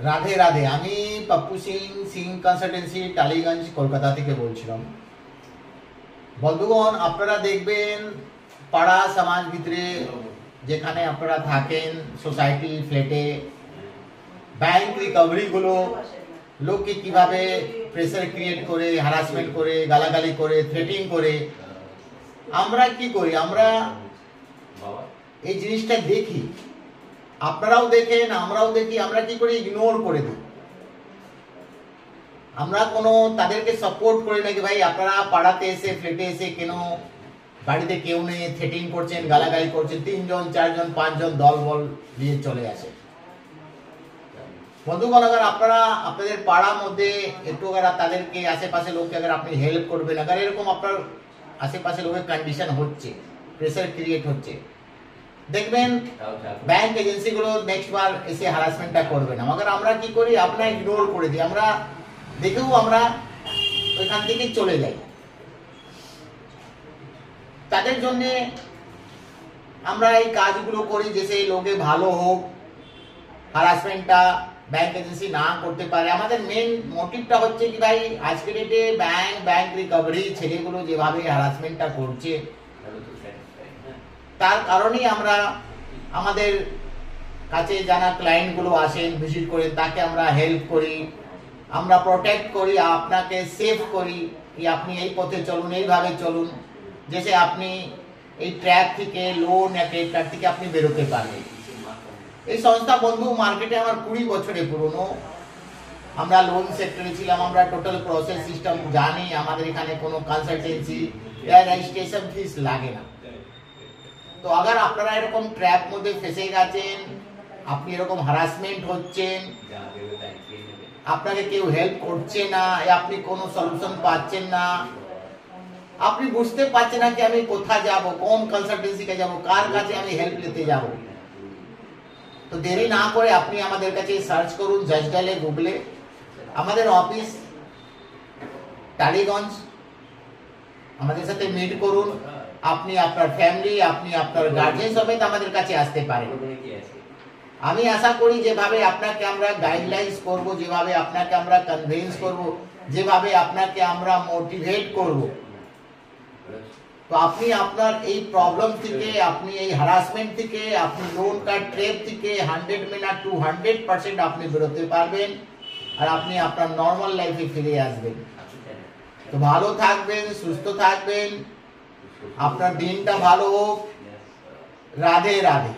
রাধে রাধে। আমি পপ্পু সিং, সিং কনসালটেন্সি, টালিগঞ্জ, কলকাতা থেকে বলছিলাম। বন্ধুগণ, আপনারা দেখবেন পাড়া সমাজ ভিতরে যেখানে আপনারা থাকেন, সোসাইটি, ফ্ল্যাটে, ব্যাংক রিকভারিগুলো লোককে কিভাবে প্রেসার ক্রিয়েট করে, হ্যারাসমেন্ট করে, গালাগালি করে, থ্রেটিং করে। আমরা কি করি? আমরা এই জিনিসটা দেখি, আপনারাও দেখেন, আমরাও দেখি। আমরা কি করি? ইগনোর করে দিই। আমরা কোনো তাদেরকে সাপোর্ট করি নাকি, ভাই আপনারা পাড়াতে এসে, ফ্ল্যাটে এসে কেন, বাড়িতে কেউ নেই, থ্রেটিং করছেন, গালাগালি করছেন, 3 জন 4 জন 5 জন দল বল নিয়ে চলে আসে। বন্ধুগণ, अगर আপনারা আপনাদের পাড়ার মধ্যে একটু তাদেরকে, আশেপাশে লোককে আপনি হেল্প করবেন, अगर এরকম আপনার আশেপাশে লোকের কন্ডিশন হচ্ছে, প্রেসার ক্রিয়েট হচ্ছে, দেখবেন ব্যাংক এজেন্সিগুলো নেক্সট বার এসে হ্যারাসমেন্টটা করবে না। मगर আমরা কি করি? আপনারা ইগনোর করে দিই। আমরা দেখেও আমরা ওইখান থেকে চলে যাই। তাদের জন্য আমরা এই কাজগুলো করি যে সেই লোকে ভালো হোক, হ্যারাসমেন্টটা ব্যাংক এজেন্সি না করতে পারে। আমাদের মেন মোটিভটা হচ্ছে কি ভাই, আজকে ডেটে ব্যাংক রিকভারি ছেলেগুলো যেভাবে হ্যারাসমেন্টটা করছে, তার কারণেই আমরা আমাদের কাছে যারা ক্লায়েন্টগুলো আসেন, ভিজিট করে, তাকে আমরা হেল্প করি, আমরা প্রোটেক্ট করি, আপনাকে সেভ করি কি আপনি এই পথে চলুন, এইভাবে চলুন, যেসে আপনি এই ট্র্যাক থেকে, লোন ট্র্যাক থেকে আপনি বেরোতে পারবেন। এই সংস্থা বন্ধু মার্কেটে আমার 20 বছরে পুরনো। আমরা লোন সেক্টরে ছিলাম, আমরা টোটাল প্রসেস সিস্টেম জানি। আমাদের এখানে কোনো কনসালটেন্সি রেজিস্ট্রেশন ফিস লাগে না। তো अगर আপনারা এরকম ট্র্যাপ মধ্যে ফেসে গেছেন, আপনি এরকম হ্যারাসমেন্ট হচ্ছেন, আপনাকে কেউ হেল্প করছে না, আপনি কোনো সলিউশন পাচ্ছেন না, আপনি বুঝতে পারছেন না কি আমি কোথায় যাব, কোন কনসালটেন্সিকে যাব, কার কাছে আমি হেল্প নিতে যাব, তো দেরি না করে আপনি আমাদের কাছে সার্চ করুন, জাস্ট ডায়ালে, গুগলে। আমাদের অফিস টালিগঞ্জ, আমাদের সাথে মিট করুন। আপনি আপনার ফ্যামিলি, আপনি আপনার গার্জিয়ান সমেত আমাদের কাছে আসতে পারেন। আমি আশা করি যেভাবে আপনাকে আমরা গাইডলাইন্স করব, যেভাবে আপনাকে আমরা কনভিন্স করব, যেভাবে আপনাকে আমরা মোটিভেট করব, তো আপনি আপনার এই প্রবলেম থেকে, আপনি এই হ্যারাসমেন্ট থেকে, আপনি লোন কার্ড ট্র্যাপ থেকে 100 में না 200% আপনি বেরোতে পারবেন, আর আপনি আপনার নর্মাল লাইফে ফিরে আসবেন। তো ভালো থাকবেন, সুস্থ থাকবেন, আপনার দিনটা ভালো হোক। রাধে রাধে।